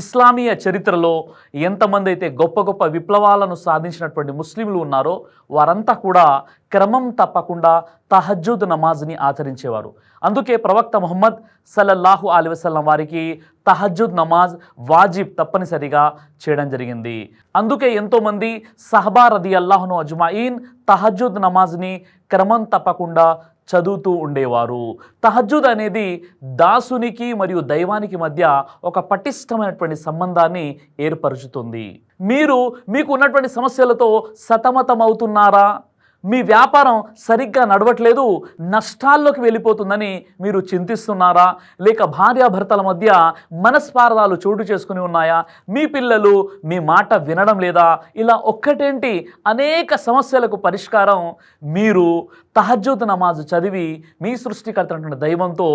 ఇస్లామీయ చరిత్రలో ఎంతమంది అయితే గొప్ప గొప్ప విప్లవాలను సాధించినటువంటి ముస్లింలు ఉన్నారో వారంతా కూడా క్రమం తప్పకుండా తహజ్జుద్ నమాజ్ని ఆచరించేవారు. అందుకే ప్రవక్త ముహమ్మద్ సల్లల్లాహు అలైహి వసల్లం వారికి తహజ్జుద్ నమాజ్ వాజిబ్ తప్పనిసరిగా చేయడం జరిగింది. అందుకే ఎంతోమంది సహబా రదియల్లాహు అజ్మాయిన్ తహజ్జుద్ నమాజ్ని క్రమం తప్పకుండా చదువుతూ ఉండేవారు. తహజ్జుద్ అనేది దాసునికి మరియు దైవానికి మధ్య ఒక పటిష్టమైనటువంటి సంబంధాన్ని ఏర్పరుచుతుంది. మీకు ఉన్నటువంటి సమస్యలతో సతమతమవుతున్నారా? మీ వ్యాపారం సరిగ్గా నడవట్లేదు, నష్టాల్లోకి వెళ్ళిపోతుందని మీరు చింతిస్తున్నారా? లేక భార్యాభర్తల మధ్య మనస్పార్థాలు చోటు చేసుకుని ఉన్నాయా? మీ పిల్లలు మీ మాట వినడం లేదా? ఇలా ఒక్కటేంటి అనేక సమస్యలకు పరిష్కారం మీరు తహజ్జుద్ నమాజ్ చదివి మీ సృష్టికర్తైనటువంటి దైవంతో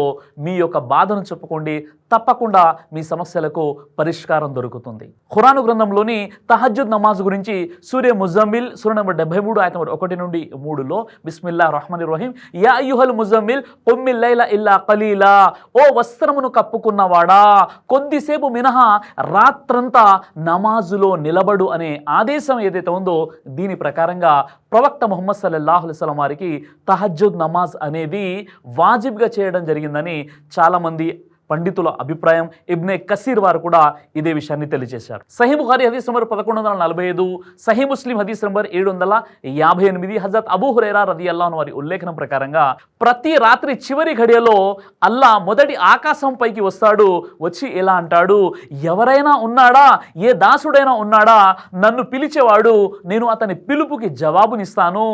మీ యొక్క బాధను చెప్పుకోండి. తప్పకుండా మీ సమస్యలకు పరిష్కారం దొరుకుతుంది. ఖురాను గ్రంథంలోని తహజ్జుద్ నమాజ్ గురించి సూర్య ముజమ్మిల్ సూర నంబర్ 73 ఆయత 1 నుండి 3లో బిస్మిల్లాహిర్ రహ్మానిర్ రహీం యా అయ్యుహల్ ముజమ్మిల్ కుమ్మిల్ లైల ఇల్లా ఖలీలా, ఓ వస్త్రమును కప్పుకున్నవాడా కొద్దిసేపు మినహా రాత్రంతా నమాజులో నిలబడు అనే ఆదేశం ఏదైతే ఉందో దీని ప్రకారంగా ప్రవక్త ముహమ్మద్ సల్లల్లాహు అలైహి వసల్లం వారికి తహజ్జుద్ నమాజ్ అనేది వాజిబ్గా చేయడం జరిగిందని చాలామంది పండితుల అభిప్రాయం. ఇబ్నే కసీర్ వారు కూడా ఇదే విషయాన్ని తెలియజేశారు. సహీ బుఖారీ హదీస్ నంబర్ 1145, సహీ ముస్లిం హదీస్ నంబర్ 758, హజరత్ అబూ హురైరా రదియల్లాహు అన్హు వారి ఉల్లేఖనం ప్రకారంగా ప్రతి రాత్రి చివరి ఘడియలో అల్లా మొదటి ఆకాశం పైకి వస్తాడు. వచ్చి ఎలా అంటాడు, ఎవరైనా ఉన్నాడా, ఏ దాసుడైనా ఉన్నాడా నన్ను పిలిచేవాడు, నేను అతని పిలుపుకి జవాబునిస్తాను.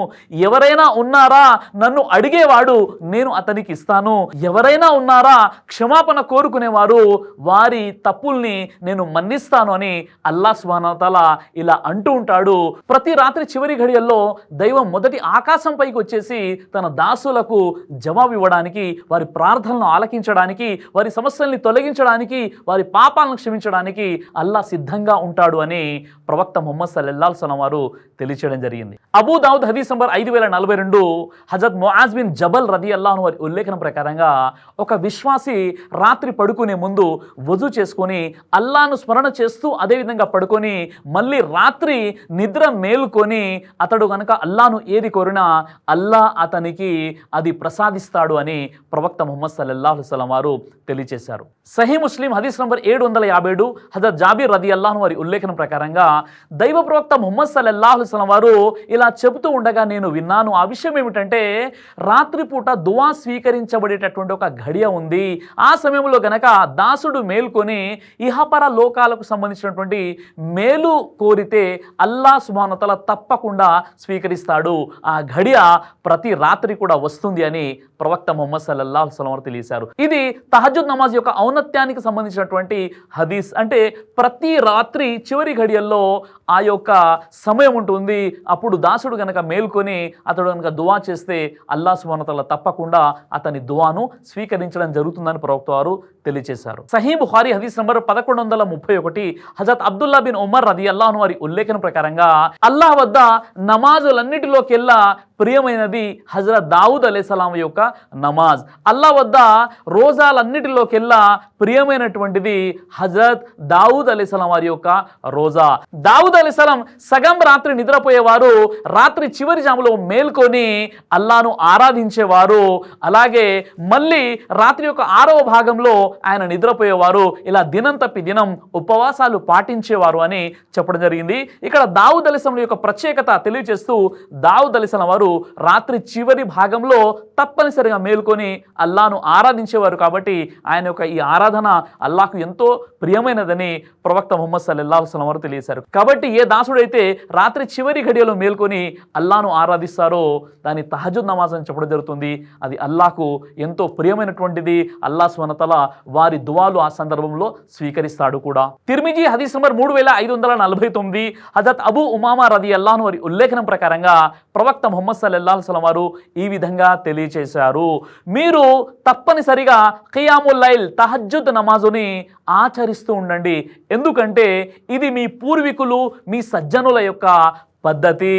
ఎవరైనా ఉన్నారా నన్ను అడిగేవాడు, నేను అతనికి ఇస్తాను. ఎవరైనా ఉన్నారా క్షమాపణ కోరుకునేవారు, వారి తప్పుల్ని నేను మన్నిస్తాను అని అల్లాహ్ సుబ్హానహు వ తఆలా ఇలా అంటూ ఉంటాడు. ప్రతి రాత్రి చివరి ఘడియల్లో దైవం మొదటి ఆకాశం పైకి వచ్చేసి తన దాసులకు జవాబు ఇవ్వడానికి, వారి ప్రార్థనలను ఆలకించడానికి, వారి సమస్యల్ని తొలగించడానికి, వారి పాపాలను క్షమించడానికి అల్లాహ్ సిద్ధంగా ఉంటాడు అని ప్రవక్త ముహమ్మద్ సల్లల్లాహు అలైహి వసల్లం వారు తెలియచేయడం జరిగింది. అబూ దావుద్ హదీస్ నంబర్ 5042, హజరత్ ముఆజ్ బిన్ జబల్ రదియల్లాహు అన్హు వారి ఉల్లేఖనం ప్రకారంగా ఒక విశ్వాసి రాత్రి పడుకునే ముందు వజూ చేసుకొని అల్లాను స్మరణ చేస్తూ అదేవిధంగా పడుకొని మళ్ళీ రాత్రి నిద్ర మేలుకొని అతడు కనుక అల్లాను ఏది కోరినా అల్లా అతనికి అది ప్రసాదిస్తాడు అని ప్రవక్త ముహమ్మద్ సల్లల్లాహు అలైహి వసల్లం వారు తెలియజేశారు. సహీ ముస్లిం హదీస్ నంబర్ 757, హజరత్ జాబీర్ రదియల్లాహు అన్హు వారి ఉల్లేఖనం ప్రకారంగా దైవ ప్రవక్త ముహమ్మద్ సల్లల్లాహు అలైహి వసల్లం వారు ఇలా చెబుతూ ఉండగా నేను విన్నాను. ఆ విషయం ఏమిటంటే రాత్రిపూట దువా స్వీకరించబడేటటువంటి ఒక ఘడియ ఉంది. ఆ సమయంలో గనక దాసుడు మేల్కొని ఇహపర లోకాలకు సంబంధించినటువంటి మేలు కోరితే అల్లాహ్ సుబ్హానహు వ తఆలా తప్పకుండా స్వీకరిస్తాడు. ఆ ఘడియ ప్రతి రాత్రి కూడా వస్తుంది అని ప్రవక్త ముహమ్మద్ సల్లల్లాహు అలైహి వసల్లం వారు తెలియజేశారు. ఇది తహజ్జుద్ నమాజ్ యొక్క ఔన్నత్యానికి సంబంధించినటువంటి హదీస్. అంటే ప్రతి రాత్రి చివరి ఘడియల్లో ఆ యొక్క సమయం ఉంటుంది. అప్పుడు దాసుడు గనక మేల్కొని అతడు గనక దువా చేస్తే అల్లాహ్ సుబ్హానహు వ తఆలా తప్పకుండా అతని దువాను స్వీకరించడం జరుగుతుందని ప్రవక్త వారు తెలియజేశారు. సహీ బుఖారీ హదీస్ నంబర్ 1131, హజరత్ అబ్దుల్లా బిన్ ఉమర్ రదియల్లాహు అన్హు వారి ఉల్లేఖనం ప్రకారంగా అల్లాహ్ వద్ద నమాజులన్నిటిలోకెల్లా ప్రియమైనది హజరత్ దావుద్ అలైహిస్సలాం యొక్క నమాజ్. అల్లాహ్ వద్ద రోజాలన్నిటిలోకెల్లా ప్రియమైనటువంటిది హజరత్ దావుద్ అలైహిస్సలాం వారి యొక్క రోజా. దావుద్ అలైహిస్సలాం సగం రాత్రి నిద్రపోయేవారు, రాత్రి చివరి జాములో మేల్కొని అల్లాహ్ను ఆరాధించేవారు. అలాగే మళ్ళీ రాత్రి యొక్క 6వ భాగంలో ఆయన నిద్రపోయేవారు. ఇలా దినం తప్పి దినం ఉపవాసాలు పాటించేవారు అని చెప్పడం జరిగింది. ఇక్కడ దావుద్ అలైహిస్సలాం యొక్క ప్రత్యేకత తెలియజేస్తూ దావుద్ అలైహిస్సలాం వారు రాత్రి చివరి భాగంలో తప్పనిసరిగా మేల్కొని అల్లాహ్ను ఆరాధించేవారు. కాబట్టి ఆయన యొక్క ఈ ఆరాధన అల్లాహ్కు ఎంతో ప్రియమైనదని ప్రవక్త ముహమ్మద్ సల్లల్లాహు అలైహి వసల్లం వారు తెలియజేశారు. కాబట్టి ఏ దాసుడైతే రాత్రి చివరి ఘడియలో మేల్కొని అల్లాహ్ను ఆరాధిస్తారో దాని తహజ్జుద్ నమాజ్ అని చెప్పడం జరుగుతుంది. అది అల్లాహ్కు ఎంతో ప్రియమైనటువంటిది. అల్లాహ్ సుబ్హానహు వ తఆలా వారి దువాలు ఆ సందర్భంలో స్వీకరిస్తాడు కూడా. తిర్మిజీ హదీస్ నంబర్ 3549, హజరత్ అబూ ఉమామా రదియల్లాహు అన్హు వారి ఉల్లేఖనం ప్రకారంగా ప్రవక్త ముహమ్మద్ సల్లల్లాహు అలైహి వసల్లం వారు ఈ విధంగా తెలియచేశారు, మీరు తప్పనిసరిగా ఖియాముల్ లైల్ తహజ్జుద్ నమాజుని ఆచరిస్తూ ఉండండి. ఎందుకంటే ఇది మీ పూర్వీకులు మీ సజ్జనుల యొక్క పద్ధతి.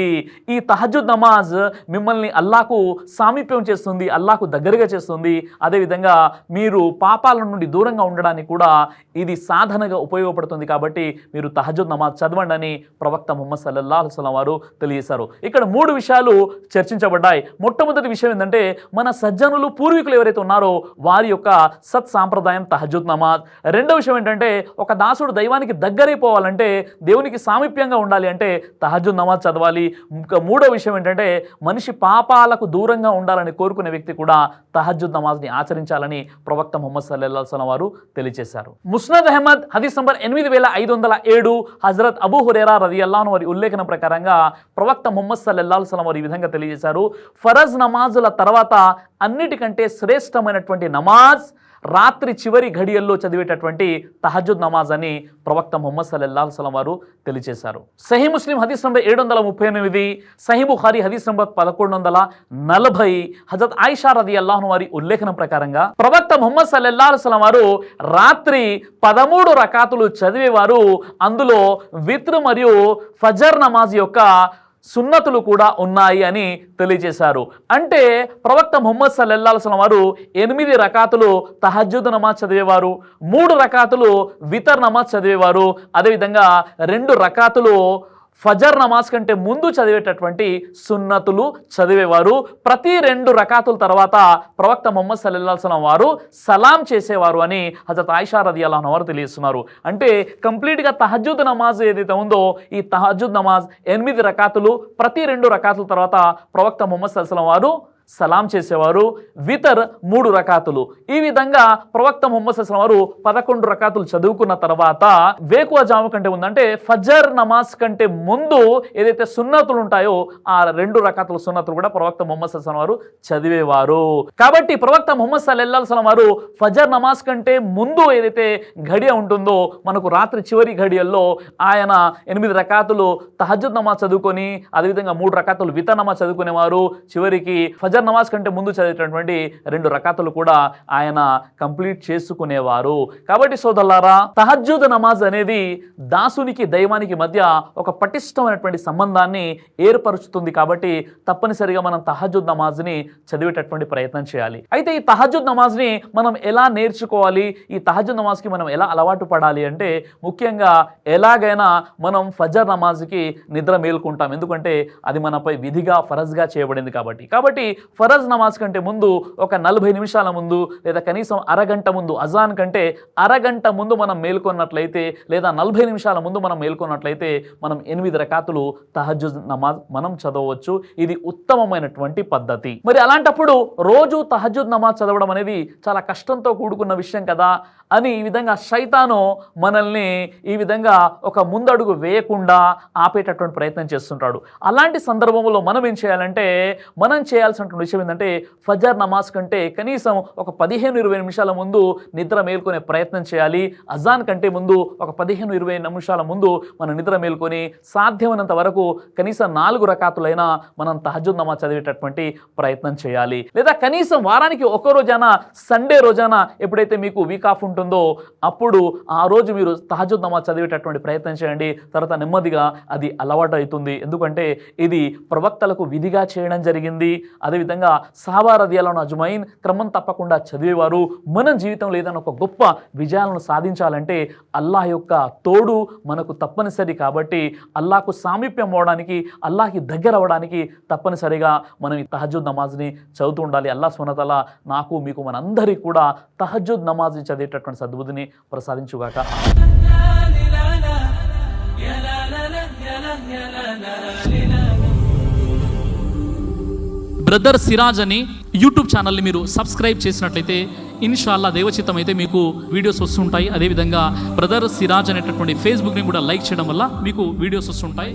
ఈ తహజ్జుద్ నమాజ్ మిమ్మల్ని అల్లాహకు సామీప్యం చేస్తుంది, అల్లాహకు దగ్గరగా చేస్తుంది. అదేవిధంగా మీరు పాపాల నుండి దూరంగా ఉండడానికి కూడా ఇది సాధనగా ఉపయోగపడుతుంది. కాబట్టి మీరు తహజ్జుద్ నమాజ్ చదవండి అని ప్రవక్త ముహమ్మద్ సల్లల్లాహు అలైహి వసల్లం వారు తెలియజేశారు. ఇక్కడ 3 విషయాలు చర్చించబడ్డాయి. మొట్టమొదటి విషయం ఏంటంటే మన సజ్జనులు పూర్వీకులు ఎవరైతే ఉన్నారో వారి యొక్క సత్ సాంప్రదాయం తహజ్జుద్ నమాజ్. రెండో విషయం ఏంటంటే ఒక దాసుడు దైవానికి దగ్గరైపోవాలంటే, దేవునికి సామీప్యంగా ఉండాలి అంటే తహజ్జుద్ నమాజ్ చదవాలి. మూడో విషయం ఏంటంటే మనిషి పాపాలకు దూరంగా ఉండాలని కోరుకునే వ్యక్తి కూడా తహజ్జుద్ నమాజ్ని ఆచరించాలని ప్రవక్త ముహమ్మద్ సల్లల్లాహు అలైహి వసల్లం వారు తెలియజేశారు. ముస్నద్ అహ్మద్ హదీస్ నంబర్ 8507 హజరత్ అబూ హురైరా రదియల్లాహు అన్హు వారి ఉల్లేఖనం ప్రకారంగా ప్రవక్త ముహమ్మద్ సల్లల్లాహు అలైహి వసల్లం వారు ఈ విధంగా తెలియజేశారు, ఫరజ్ నమాజుల తర్వాత అన్నిటికంటే శ్రేష్టమైనటువంటి నమాజ్ రాత్రి చివరి ఘడియల్లో చదివేటటువంటి తహజ్జుద్ నమాజ్ అని ప్రవక్త ముహమ్మద్ సల్లల్లాహు అలైహి వసల్లం వారు తెలియజేశారు. సహీ ముస్లిం హదీస్ నంబర్ 738, సహీ బుఖారీ హదీస్ నంబర్ 1140 హజరత్ ఆయిషా రదియల్లాహు అన్హా వారి ఉల్లేఖనం ప్రకారంగా ప్రవక్త ముహమ్మద్ సల్లల్లాహు అలైహి వసల్లం వారు రాత్రి 13 రకాతులు చదివేవారు. అందులో విత్ర్ మరియు ఫజర్ నమాజ్ యొక్క సున్నతులు కూడా ఉన్నాయి అని తెలియజేశారు. అంటే ప్రవక్త ముహమ్మద్ సల్లల్లాహు అలైహి వసల్లం వారు 8 రకాతులు తహజ్జుద్ నమాజ్ చదివేవారు, 3 రకాతులు వితర్ నమాజ్ చదివేవారు, అదేవిధంగా 2 రకాతులు ఫజర్ నమాజ్ కంటే ముందు చదివేటటువంటి సున్నతులు చదివేవారు. ప్రతి 2 రకాతుల తర్వాత ప్రవక్త ముహమ్మద్ సల్లల్లాహు అలైహి వసల్లం వారు సలాం చేసేవారు అని హజరత్ ఆయిషా రదియల్లాహు అన్హా వారు తెలియజేస్తున్నారు. అంటే కంప్లీట్గా తహజ్జుద్ నమాజ్ ఏదైతే ఉందో ఈ తహజ్జుద్ నమాజ్ 8 రకాతులు, ప్రతి 2 రకాతుల తర్వాత ప్రవక్త ముహమ్మద్ సల్లల్లాహు అలైహి వసల్లం వారు సలాం చేసేవారు. వితర్ 3 రకాతులు. ఈ విధంగా ప్రవక్త ముహమ్మద్ సల్లల్లాహు అలైహి వసల్లం వారు 11 రకాతులు చదువుకున్న తర్వాత వేకువ జాము కంటే ముందు అంటే ఫజర్ నమాజ్ కంటే ముందు ఏదైతే సున్నతులు ఉంటాయో ఆ 2 రకాతుల సున్నతులు కూడా ప్రవక్త ముహమ్మద్ సల్లల్లాహు అలైహి వసల్లం వారు చదివేవారు. కాబట్టి ప్రవక్త ముహమ్మద్ సల్లల్లాహు అలైహి వసల్లం వారు ఫజర్ నమాజ్ కంటే ముందు ఏదైతే ఘడియ ఉంటుందో మనకు రాత్రి చివరి ఘడియల్లో ఆయన 8 రకాతులు తహజ్జుద్ నమాజ్ చదువుకొని అదేవిధంగా 3 రకాతులు వితర్ నమాజ్ చదువుకునేవారు. చివరికి ఫజర్ నమాజ్ కంటే ముందు చదివేటటువంటి 2 రకాతులు కూడా ఆయన కంప్లీట్ చేసుకునేవారు. కాబట్టి సోదరులారా, తహజ్జుద్ నమాజ్ అనేది దాసునికి దైవానికి మధ్య ఒక పటిష్టమైనటువంటి సంబంధాన్ని ఏర్పరుచుతుంది. కాబట్టి తప్పనిసరిగా మనం తహజ్జుద్ నమాజ్ని చదివేటటువంటి ప్రయత్నం చేయాలి. అయితే ఈ తహజ్జుద్ నమాజ్ని మనం ఎలా నేర్చుకోవాలి, ఈ తహజ్జుద్ నమాజ్కి మనం ఎలా అలవాటు పడాలి అంటే ముఖ్యంగా ఎలాగైనా మనం ఫజర్ నమాజ్కి నిద్ర మేల్కుంటాం, ఎందుకంటే అది మనపై విధిగా ఫరజ్గా చేయబడింది. కాబట్టి ఫరజ్ నమాజ్ కంటే ముందు ఒక 40 నిమిషాల ముందు లేదా కనీసం అరగంట ముందు, అజాన్ కంటే అరగంట ముందు మనం మేల్కొన్నట్లయితే లేదా 40 నిమిషాల ముందు మనం మేల్కొన్నట్లయితే మనం 8 రకాతులు తహజ్జుద్ నమాజ్ మనం చదవచ్చు. ఇది ఉత్తమమైనటువంటి పద్ధతి. మరి అలాంటప్పుడు రోజు తహజ్జుద్ నమాజ్ చదవడం అనేది చాలా కష్టంతో కూడుకున్న విషయం కదా అని ఈ విధంగా శైతాను మనల్ని ఈ విధంగా ఒక ముందడుగు వేయకుండా ఆపేటటువంటి ప్రయత్నం చేస్తుంటాడు. అలాంటి సందర్భంలో మనం ఏం చేయాలంటే మనం చేయాల్సినటువంటి విషయం ఏంటంటే ఫజర్ నమాజ్ కంటే కనీసం ఒక 15-20 నిమిషాల ముందు నిద్ర మేల్కొనే ప్రయత్నం చేయాలి. అజాన్ కంటే ముందు ఒక 15-20 నిమిషాల ముందు మనం నిద్ర మేల్కొని సాధ్యమైనంత వరకు కనీసం 4 రకాతులైనా మనం తహజ్జుద్ నమాజ్ చదివేటటువంటి ప్రయత్నం చేయాలి. లేదా కనీసం వారానికి ఒక రోజైనా, సండే రోజైన ఎప్పుడైతే మీకు వీక్ ఆఫ్ ఉంటుందో అప్పుడు ఆ రోజు మీరు తహజ్జుద్ నమాజ్ చదివేటటువంటి ప్రయత్నం చేయండి. తర్వాత నెమ్మదిగా అది అలవాటు అవుతుంది. ఎందుకంటే ఇది ప్రవక్తలకు విధిగా చేయడం జరిగింది. అదేవిధంగా సహాబా రదియల్లాహు అజ్మయీన్ క్రమం తప్పకుండా చదివేవారు. మన జీవితంలో ఏదైనా ఒక గొప్ప విజయాలను సాధించాలంటే అల్లాహ్ యొక్క తోడు మనకు తప్పనిసరి. కాబట్టి అల్లాహకు సామీప్యం అవ్వడానికి, అల్లాహకి దగ్గర అవ్వడానికి తప్పనిసరిగా మనం ఈ తహజ్జుద్ నమాజ్ని చదువుతూ ఉండాలి. అల్లాహ్ సుబ్హానహు వ తఆలా నాకు మీకు మనందరికీ కూడా తహజ్జుద్ నమాజ్ని చదివేటటువంటి సద్బుద్ధిని ప్రసాదించుగాక. బ్రదర్ సిరాజ్ అని యూట్యూబ్ ఛానల్ని మీరు సబ్స్క్రైబ్ చేసినట్లయితే ఇన్షాల్లా దేవచిత్తం అయితే మీకు వీడియోస్ వస్తుంటాయి. అదేవిధంగా బ్రదర్ సిరాజ్ అనేటటువంటి ఫేస్బుక్ని కూడా లైక్ చేయడం వల్ల మీకు వీడియోస్ వస్తుంటాయి.